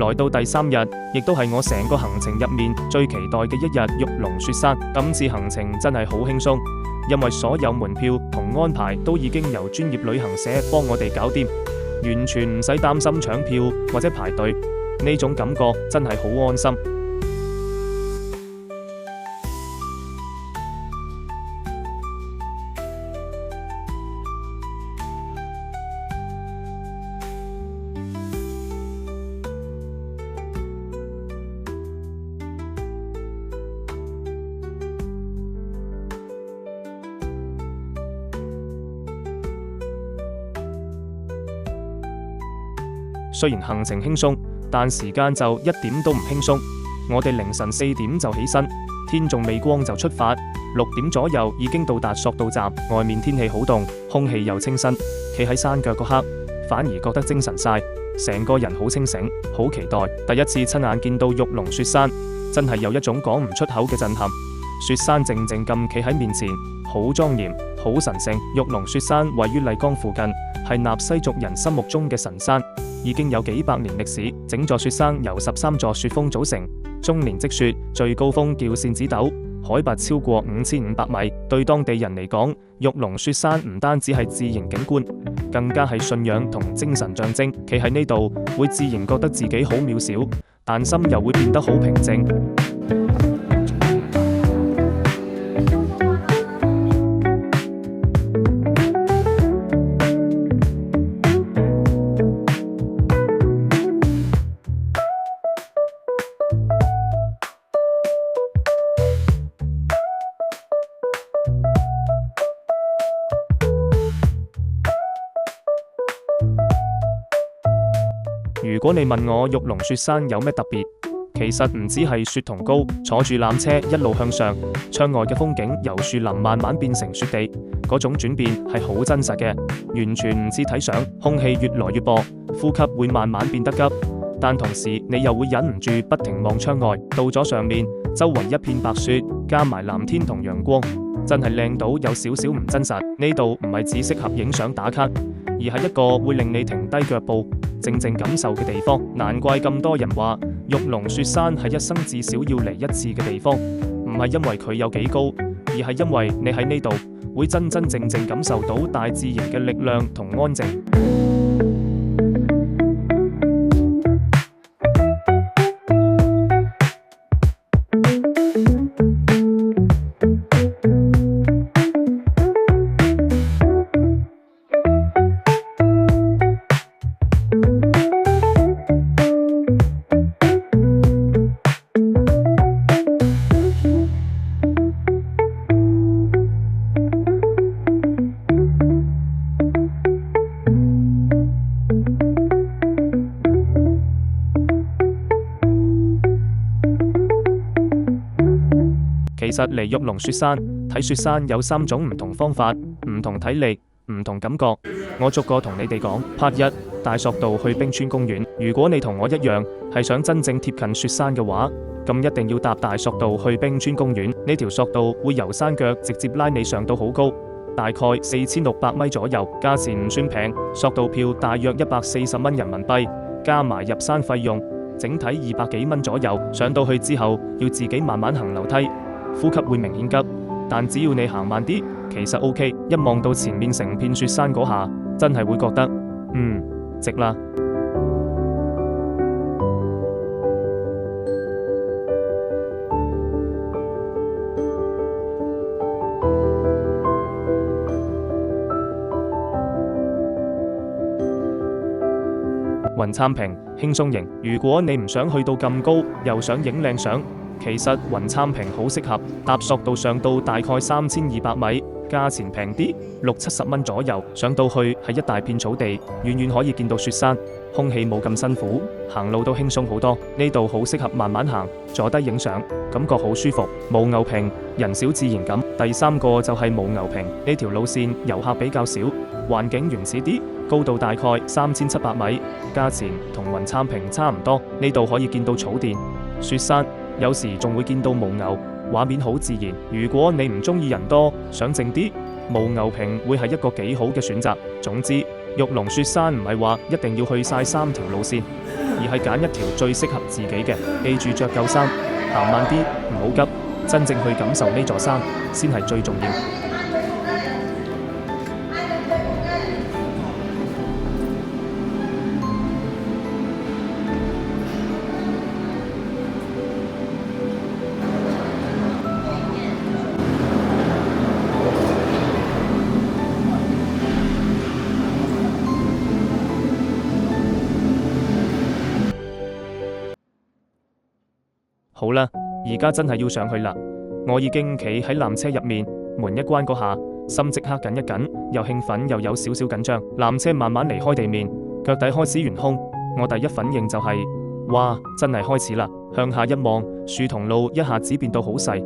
來到第3日，亦都係我成個行程入面最期待嘅一日——玉龍雪山。今次行程真係好輕鬆，因為所有門票同安排都已經由專業旅行社幫我哋搞掂，完全唔使擔心搶票或者排隊，呢種感覺真係好安心。雖然行程輕鬆，但時間就一點都唔輕鬆。我哋凌晨4點就起身，天仲未光就出發，6點左右已經到達索道站。外面天氣好凍，空氣又清新，企喺山腳嗰刻，反而覺得精神晒，成個人好清醒，好期待。第一次親眼見到玉龍雪山，真係有一種講唔出口嘅震撼。雪山靜靜咁企喺面前，好莊嚴，好神聖。玉龍雪山位於麗江附近，係納西族人心目中嘅神山，已經有幾百年歷史。整座雪山由13座雪峰組成，終年積雪，最高峰叫扇子斗，海拔超過5500米。對當地人嚟講，玉龍雪山唔單止係自然景觀，更加係信仰同精神象徵。企喺呢度會自然覺得自己好渺小，但心又會變得好平靜。如果你問我玉龍雪山有咩特別，其實唔止係雪同高，坐住纜車一路向上，窗外嘅風景由樹林慢慢變成雪地，嗰種轉變係好真實嘅，完全唔似睇相。空氣越來越薄，呼吸會慢慢變得急，但同時你又會忍唔住不停望窗外。到咗上面，周圍一片白雪，加埋藍天同陽光，真係靚到有少少唔真實。呢度唔係只適合影相打卡，而係一個會令你停低腳步，靜靜感受嘅地方。難怪咁多人話玉龍雪山係一生至少要嚟一次嘅地方，唔係因為佢有幾高，而係因為你喺呢度會真真正正感受到大自然嘅力量同安靜。其實嚟玉龍雪山睇雪山有3種唔同方法，唔同體力，唔同感覺。我逐個同你哋講。Part 1，大索道去冰川公園。如果你同我一樣係想真正貼近雪山嘅話，咁一定要搭大索道去冰川公園。呢條索道會由山腳直接拉你上到好高，大概4600米左右，價錢唔算平。索道票大約140蚊人民幣，加埋入山費用，整體200幾蚊左右。上到去之後要自己慢慢行樓梯，呼吸會明顯急，但只要你行慢啲，其實 OK。一望到前面成片雪山嗰下，真係會覺得，值啦。雲杉坪輕鬆型，如果你唔想去到咁高，又想影靚相，其實雲杉坪好適合。搭索道上到大概3200米，價錢平啲，60-70蚊左右。上到去係一大片草地，遠遠可以見到雪山，空氣冇咁辛苦，行路都輕鬆好多。呢度好適合慢慢行，坐低影相，感覺好舒服。牦牛坪人少自然感。第3個就係牦牛坪，呢條路線遊客比較少，環境原始啲，高度大概3700米，價錢同雲杉坪差唔多。呢度可以見到草甸、雪山，有時仲會見到牦牛，畫面好自然。如果你唔中意人多，想靜啲，牦牛坪會係一個幾好嘅選擇。總之，玉龍雪山唔係話一定要去晒3條路線。而係揀一條最適合自己嘅。記住着夠衫，行慢啲，唔好急，真正去感受呢座山先係最重要。好啦，而家真係要上去啦！我已經企喺纜車入面，門一關嗰下，心即刻緊一緊，又興奮又有少少緊張。纜車慢慢離開地面，腳底開始懸空，我第一反應就係，哇，真係開始啦！向下一望，樹同路一下子變到好細，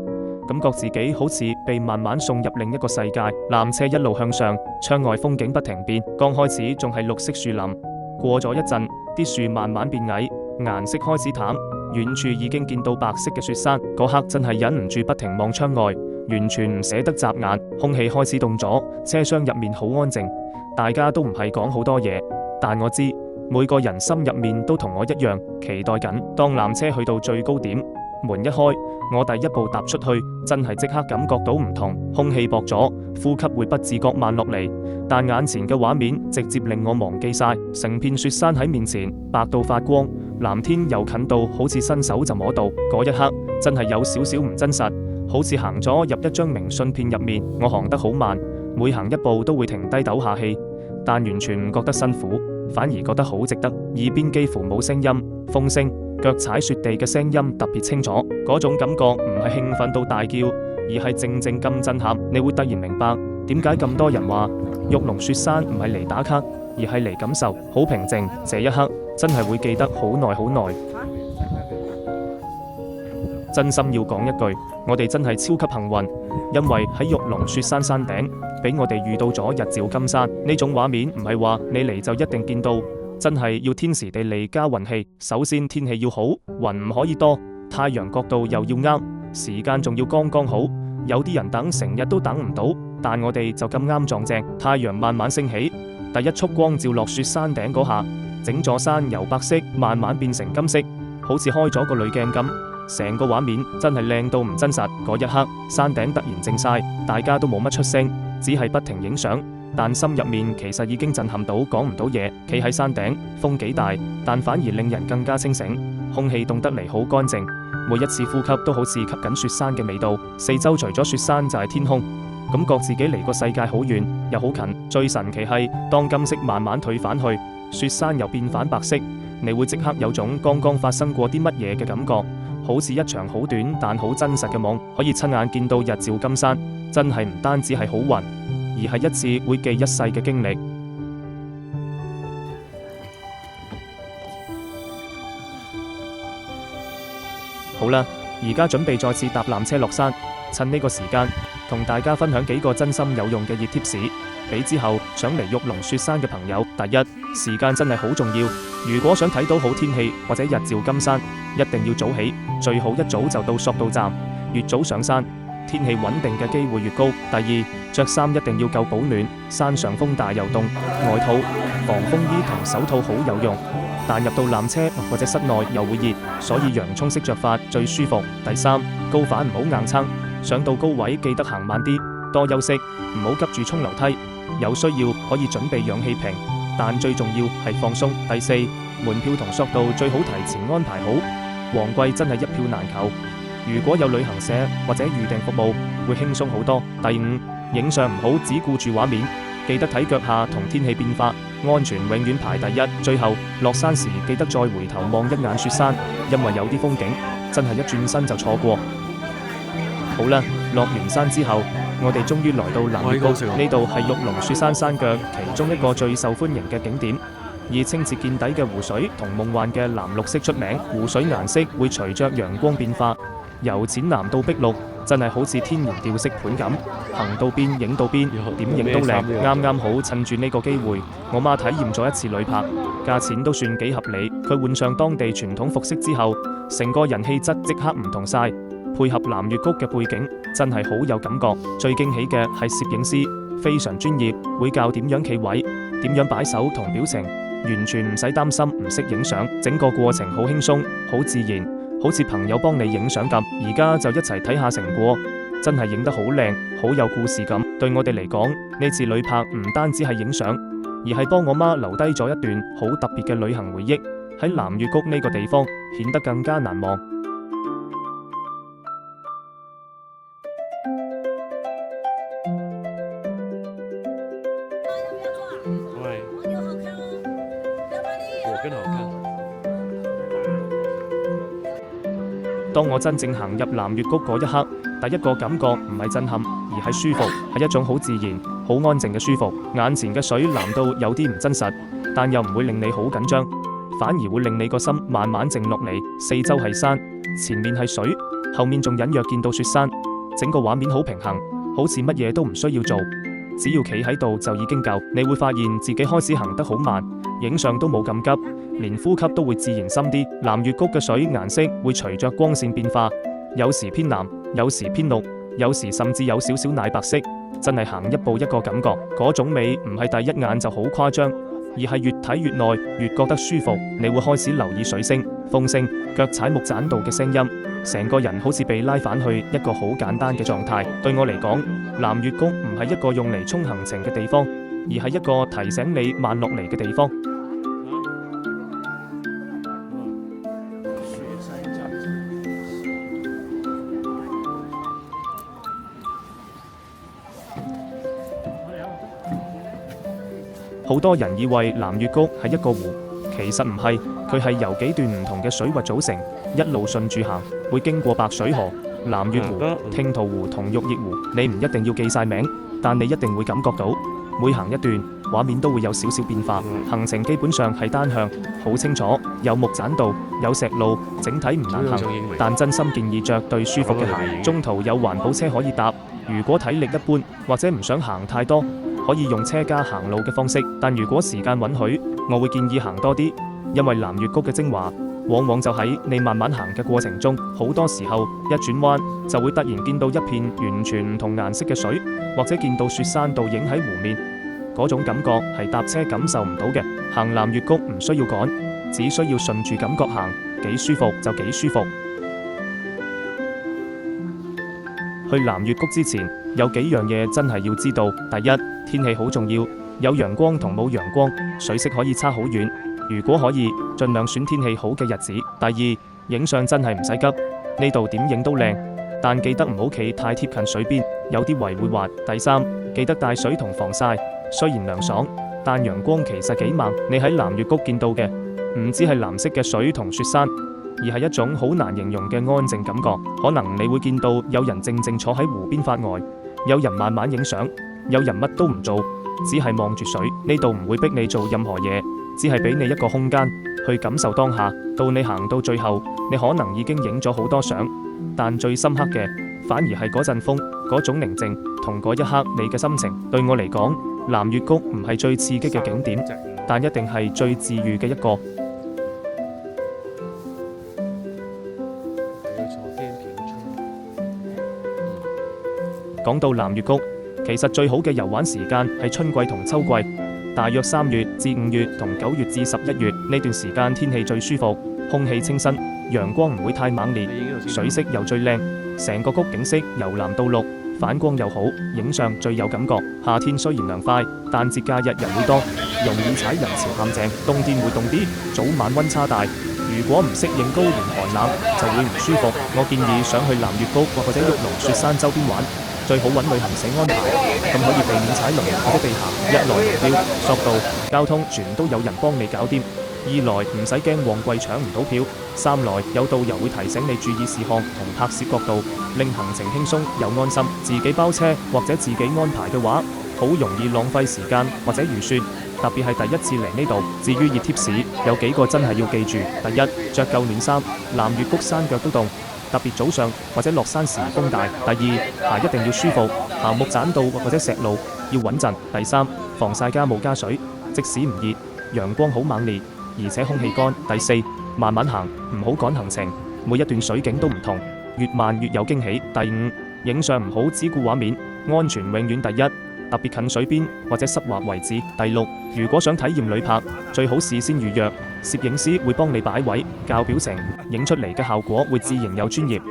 感覺自己好似被慢慢送入另一個世界。纜車一路向上，窗外風景不停變，剛開始仲係綠色樹林，過咗一陣，啲樹慢慢變矮，顏色開始淡。遠處已經見到白色嘅雪山，嗰刻真係忍唔住不停望窗外，完全唔捨得眨眼。空氣開始凍咗，車廂入面好安靜，大家都唔係講好多嘢，但我知每個人心入面都同我一樣期待緊。當纜車去到最高點，門一開，我第一步踏出去，真係即刻感覺到唔同，空氣薄咗，呼吸會不自覺慢落嚟，但眼前嘅畫面直接令我忘記晒，成片雪山喺面前，白到發光。藍天又近到好似伸手就摸到，嗰一刻真係有少少唔真實，好似行咗入一張明信片入面。我行得好慢，每行一步都會停低抖下氣，但完全唔覺得辛苦，反而覺得好值得。耳邊幾乎冇聲音，風聲、腳踩雪地嘅聲音特別清楚，嗰種感覺唔係興奮到大叫，而係靜靜咁震撼。你會突然明白點解咁多人話玉龍雪山唔係嚟打卡，而係嚟感受，好平靜。這一刻真係會記得好耐好耐。真心要講一句，我哋真係超級幸運，因為喺玉龍雪山山頂，俾我哋遇到咗日照金山呢種畫面，唔係話你嚟就一定見到，真係要天時地利加運氣。首先天氣要好，雲唔可以多，太陽角度又要啱，時間仲要剛剛好。有啲人等成日都等唔到，但我哋就咁啱撞正。太陽慢慢升起，第一束光照落雪山頂嗰下，整座山由白色慢慢變成金色，好似開咗個濾鏡咁，成個畫面真係靚到唔真實。嗰一刻，山頂突然靜晒，大家都冇乜出聲，只係不停影相，但心入面其實已經震撼到講唔到嘢。企喺山頂，風幾大，但反而令人更加清醒，空氣凍得嚟好乾淨，每一次呼吸都好似吸緊雪山嘅味道。四周除咗雪山就係天空，感覺自己離個世界好遠又好近。最神奇係當金色慢慢退返去，雪山又變返白色，你會即刻有種剛剛發生過啲乜嘢嘅感覺，好似一場好短但好真實嘅夢。可以親眼見到日照金山，真係唔單止係好運，而係一次會記一世嘅經歷。好啦，而家準備再次搭纜車落山，趁呢個時間同大家分享幾個真心有用嘅熱貼士，俾之後想嚟玉龍雪山嘅朋友。第一，時間真係好重要，如果想睇到好天氣或者日照金山，一定要早起，最好一早就到索道站，越早上山，天氣穩定嘅機會越高。第二，着衫一定要夠保暖，山上風大又凍，外套、防風衣同手套好有用，但入到纜車或者室內又會熱，所以洋蔥式着法最舒服。第三，高反唔好硬撐，上到高位記得行慢啲，多休息，唔好急住衝樓梯，有需要可以準備氧氣瓶，但最重要係放鬆。第四，門票同索道最好提前安排好，旺季真係一票難求，如果有旅行社或者預訂服務會輕鬆好多。第五，影相唔好只顧住畫面，記得睇腳下同天氣變化，安全永遠排第一。最後落山時記得再回頭望一眼雪山，因為有啲風景真係一轉身就錯過。好啦，落完山之後，我哋終於來到南月谷，呢度係玉龍雪山山腳其中一個最受歡迎嘅景點，以清澈見底嘅湖水同夢幻嘅藍綠色出名。湖水顏色會隨着陽光變化，由淺藍到碧綠，真係好似天然調色盤咁，行到邊影到邊，點影都靚。啱啱好趁住呢個機會，我媽體驗咗一次旅拍，價錢都算幾合理。佢換上當地傳統服飾之後，成個人氣質即刻唔同晒，配合南月谷嘅背景，真係好有感覺。最驚喜嘅係攝影師非常專業，會教點樣企位、點樣擺手同表情，完全唔使擔心唔識影相，整個過程好輕鬆、好自然，好似朋友幫你影相咁。而家就一齊睇下成果，真係影得好靚，好有故事感。對我哋嚟講，呢次旅拍唔單止係影相，而係幫我媽留低咗一段好特別嘅旅行回憶。喺南越谷呢個地方顯得更加難忘。當我真正行入南越谷嗰一刻，第一個感覺唔係震撼，而係舒服，係一種好自然、好安靜嘅舒服。眼前嘅水藍到有啲唔真實，但又唔會令你好緊張，反而會令你個心慢慢靜落嚟。四周係山，前面係水，後面仲隱約見到雪山，整個畫面好平衡，好似乜嘢都唔需要做，只要企喺度就已經夠。你會發現自己開始行得好慢，影相都冇咁急，連呼吸都會自然深啲。南越谷嘅水顏色會隨着光線變化，有時偏藍，有時偏綠，有時甚至有少少奶白色，真係行一步一個感覺。嗰種美唔係第一眼就好誇張，而係越睇越耐，越覺得舒服。你會開始留意水聲、風聲、腳踩木棧道嘅聲音，成個人好似被拉返去一個好簡單嘅狀態。對我嚟講，南越谷唔係一個用嚟衝行程嘅地方，而係一個提醒你慢落嚟嘅地方。好多人以為南越谷係一個湖，其實唔係，佢係由幾段唔同嘅水域組成，一路順住行，會經過白水河、南越湖、聽濤湖同玉液湖。你唔一定要記晒名，但你一定會感覺到，每行一段，畫面都會有少少變化。行程基本上係單向，好清楚，有木棧道，有石路，整體唔難行，但真心建議着對舒服嘅鞋。中途有環保車可以搭，如果體力一般或者唔想行太多，可以用車加行路嘅方式，但如果時間允許，我會建議行多啲，因為南越谷嘅精華往往就喺你慢慢行嘅過程中。好多時候一轉彎就會突然見到一片完全唔同顏色嘅水，或者見到雪山倒影喺湖面，嗰種感覺係搭車感受唔到嘅。行南越谷唔需要趕，只需要順住感覺行，幾舒服就幾舒服。去南越谷之前，有幾樣嘢真係要知道。第一，天氣好重要，有陽光同冇陽光，水色可以差好遠。如果可以，盡量選天氣好嘅日子。第二，影相真係唔使急，呢度點影都靚，但記得唔好企太貼近水邊，有啲圍會滑。第三，記得帶水同防曬，雖然涼爽，但陽光其實幾猛。你喺南越谷見到嘅唔止係藍色嘅水同雪山，而係一種好難形容嘅安靜感覺。可能你會見到有人靜靜坐喺湖邊發呆，有人慢慢影相，有人乜都唔做，只係望住水。呢度唔會逼你做任何嘢，只係俾你一個空間去感受當下。到你行到最後，你可能已經影咗好多相，但最深刻嘅反而係嗰陣風，嗰種寧靜同嗰一刻你嘅心情。對我嚟講，南越谷唔係最刺激嘅景點，但一定係最治癒嘅一個。講到南越谷，其實最好嘅遊玩時間係春季同秋季，大約3月至5月同9月至11月呢段時間天氣最舒服，空氣清新，陽光唔會太猛烈，水色又最靚，成個谷景色由藍到綠，反光又好，影相最有感覺。夏天雖然涼快，但節假日人會多，容易踩人潮陷阱。冬天會凍啲，早晚溫差大，如果唔適應高原寒冷，就會唔舒服。我建議想去南越谷或者玉龍雪山周邊玩，最好揾旅行社安排，咁可以避免踩雷或者地下。一來門票、索道、交通全都有人幫你搞掂；二來唔使驚旺季搶唔到票；三來有導遊會提醒你注意事項同拍攝角度，令行程輕鬆又安心。自己包車或者自己安排嘅話，好容易浪費時間或者預算，特別係第一次嚟呢度。至於熱貼士，有幾個真係要記住：第一，着夠暖衫，南越谷山腳都凍，特別早上或者落山時風大。第二，鞋一定要舒服，行木棧道或者石路要穩陣。第三，防曬加冇加水，即使唔熱，陽光好猛烈，而且空氣乾。第四，慢慢行，唔好趕行程，每一段水景都唔同，越慢越有驚喜。第五，影相唔好只顧畫面，安全永遠第一。特別近水邊或者濕滑位置。第六，如果想體驗旅拍，最好事先預約，攝影師會幫你擺位、校表情，影出嚟嘅效果會自然又專業。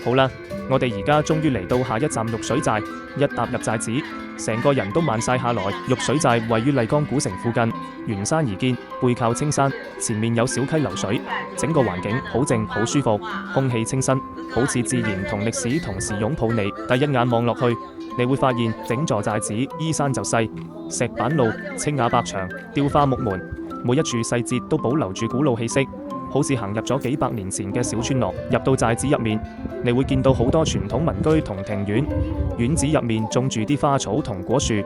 好啦，我哋而家終於嚟到下一站玉水寨。一踏入寨子，成個人都慢晒下來。玉水寨位於麗江古城附近，沿山而建，背靠青山，前面有小溪流水，整個環境好靜好舒服，空氣清新，好似自然同歷史同時擁抱你。第一眼望落去，你會發現整座寨子依山就勢，石板路、青瓦白牆、雕花木門，每一處細節都保留住古老氣息，好似行入咗幾百年前嘅小村落。入到寨子入面，你會見到好多傳統民居同庭院，院子入面種住啲花草同果樹，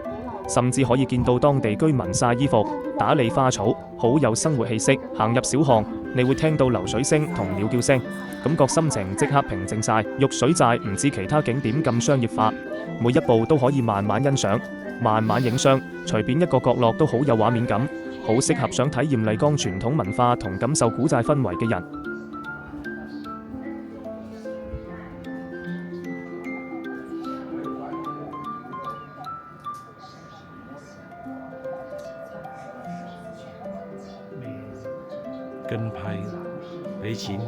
甚至可以見到當地居民曬衣服、打理花草，好有生活氣息。行入小巷，你會聽到流水聲同鳥叫聲，感覺心情即刻平靜晒。玉水寨唔似其他景點咁商業化，每一步都可以慢慢欣賞、慢慢影相，隨便一個角落都好有畫面感，好適合想體驗麗江傳統文化同感受古寨氛圍嘅人。跟拍俾錢。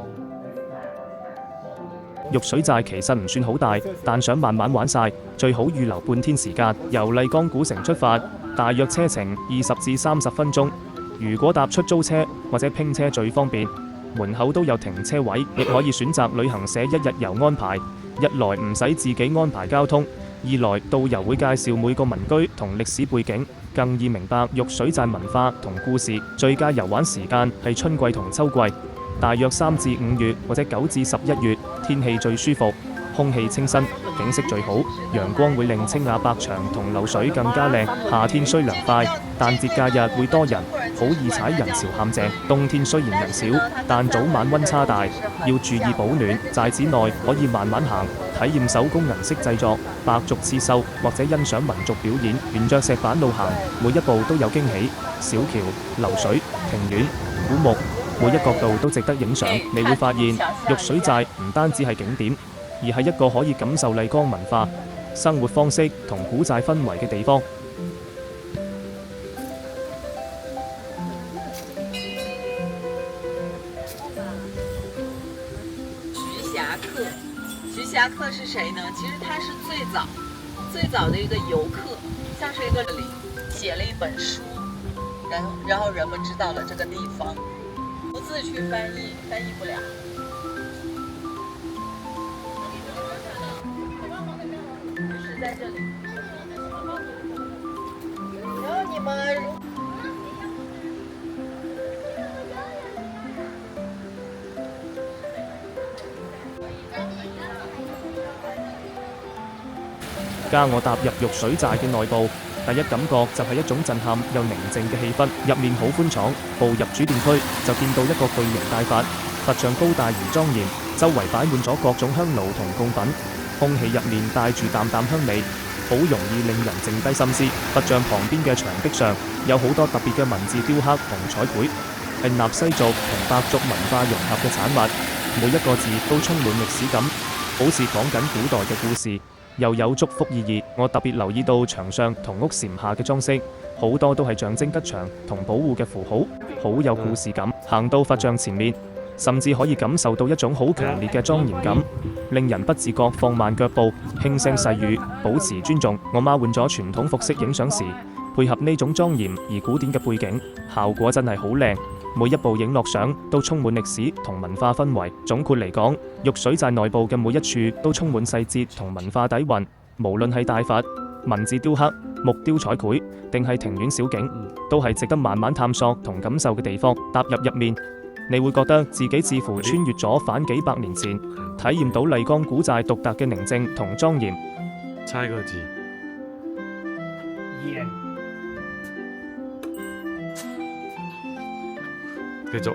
玉水寨其實唔算好大，但想慢慢玩晒，最好預留半天時間。由麗江古城出發，大約車程20至30分鐘。如果搭出租車或者拼車最方便，門口都有停車位，亦可以選擇旅行社一日遊安排。一來唔使自己安排交通，二來導遊會介紹每個民居同歷史背景，更易明白玉水寨文化同故事。最佳遊玩時間係春季同秋季，大約3至5月或者9至11月，天氣最舒服，空氣清新，景色最好，陽光會令青瓦白牆同流水更加靚。夏天雖涼快，但節假日會多人，好易踩人潮陷阱。冬天雖然人少，但早晚溫差大，要注意保暖。寨子內可以慢慢行，體驗手工銀飾製作、白族刺繡，或者欣賞民族表演。沿着石板路行，每一步都有驚喜。小橋、流水、庭院、古木，每一角度都值得影相。你會發現，玉水寨唔單止係景點，而係一個可以感受麗江文化、生活方式同古寨氛圍嘅地方。徐霞客是誰呢？其實他是最早的一個遊客，像是一個里寫了一本書，然後人們知道了這個地方，不自去翻譯不了。是在這裡。然後你們。加我踏入玉水寨嘅內部，第一感覺就係一種震撼又寧靜嘅氣氛。入面好寬敞，步入主殿區就見到一個巨型大佛，佛像高大而莊嚴，周圍擺滿咗各種香爐同貢品，空氣入面帶住淡淡香味，好容易令人靜低心思。佛像旁邊嘅牆壁上有好多特別嘅文字雕刻同彩繪，係納西族同白族文化融合嘅產物，每一個字都充滿歷史感，好似講緊古代嘅故事，又有祝福意義。我特別留意到牆上同屋檐下嘅裝飾，好多都係象徵吉祥同保護嘅符號，好有故事感。行到佛像前面，甚至可以感受到一種好強烈嘅莊嚴感，令人不自覺放慢腳步，輕聲細語，保持尊重。我媽換咗傳統服飾影相時，配合呢種莊嚴而古典嘅背景，效果真係好靚。每一部影落相都充滿歷史同文化氛圍。總括嚟講，玉水寨內部嘅每一處都充滿細節同文化底蘊，無論係大佛、文字雕刻、木雕彩繪，定係庭院小景，都係值得慢慢探索同感受嘅地方。踏入入面，你會覺得自己似乎穿越咗返幾百年前，體驗到麗江古寨獨特嘅寧靜同莊嚴。猜個字。繼續。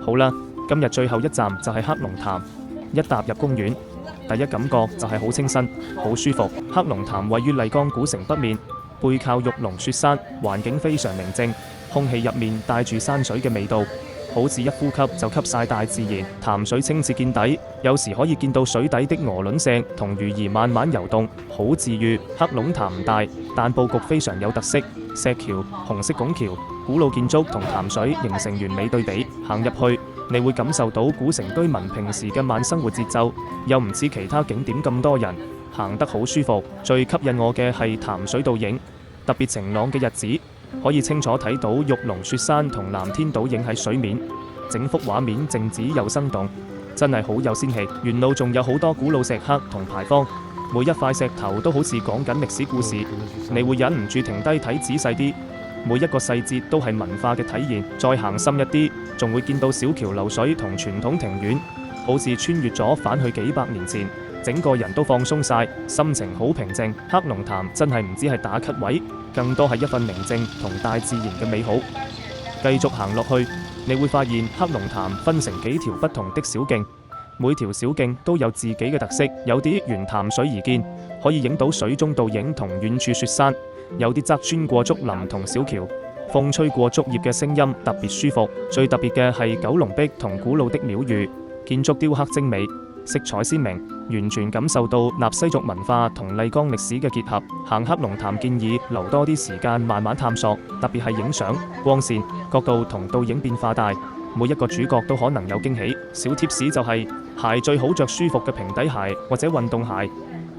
好啦，今日最後一站就係黑龍潭。一踏入公園，第一感覺就係好清新、好舒服。黑龍潭位於麗江古城北面，背靠玉龍雪山，環境非常寧靜，空氣入面帶住山水嘅味道，好似一呼吸就吸晒大自然。潭水清澈見底，有時可以見到水底的鵝卵石同魚兒慢慢游動，好治愈。黑龍潭唔大，但佈局非常有特色，石橋、紅色拱橋、古老建築同潭水形成完美對比。行入去，你會感受到古城居民平時嘅慢生活節奏，又唔似其他景點咁多人，行得好舒服。最吸引我嘅係潭水倒影，特別晴朗嘅日子，可以清楚睇到玉龍雪山同藍天倒影喺水面，整幅畫面靜止又生動，真係好有仙氣。沿路仲有好多古老石刻同牌坊，每一塊石頭都好似講緊歷史故事，你會忍唔住停低睇仔細啲，每一個細節都係文化嘅體現。再行深一啲，仲會見到小橋流水同傳統庭院，好似穿越咗返去幾百年前，整個人都放鬆晒，心情好平靜。黑龍潭真係唔止係打卡位，更多係一份寧靜同大自然嘅美好。繼續行落去，你會發現黑龍潭分成幾條不同的小徑，每條小徑都有自己嘅特色，有啲沿潭水而建，可以影到水中倒影同遠處雪山，有啲則穿過竹林同小橋，風吹過竹葉嘅聲音特別舒服。最特別嘅係九龍壁同古老的廟宇，建築雕刻精美，色彩鮮明，完全感受到納西族文化同麗江歷史嘅結合。行黑龍潭建議留多啲時間慢慢探索，特別係影相、光線、角度同倒影變化大，每一個主角都可能有驚喜。小貼士就係鞋最好着舒服嘅平底鞋或者運動鞋，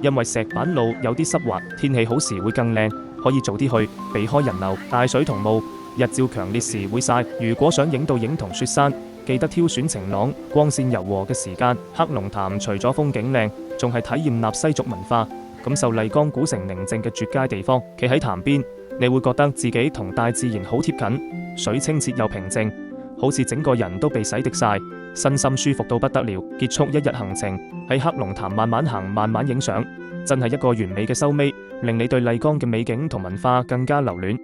因為石板路有啲濕滑，天氣好時會更靚，可以早啲去，避開人流。大水同霧，日照強烈時會曬，如果想影到影同雪山，記得挑選晴朗、光線柔和嘅時間。黑龍潭除咗風景靚，仲係體驗納西族文化、感受麗江古城寧靜嘅絕佳地方。企喺潭邊，你會覺得自己同大自然好貼近，水清澈又平靜，好似整個人都被洗滌晒，身心舒服到不得了。結束一日行程，喺黑龍潭慢慢行，慢慢影相，真係一個完美嘅收尾，令你對麗江嘅美景同文化更加留戀。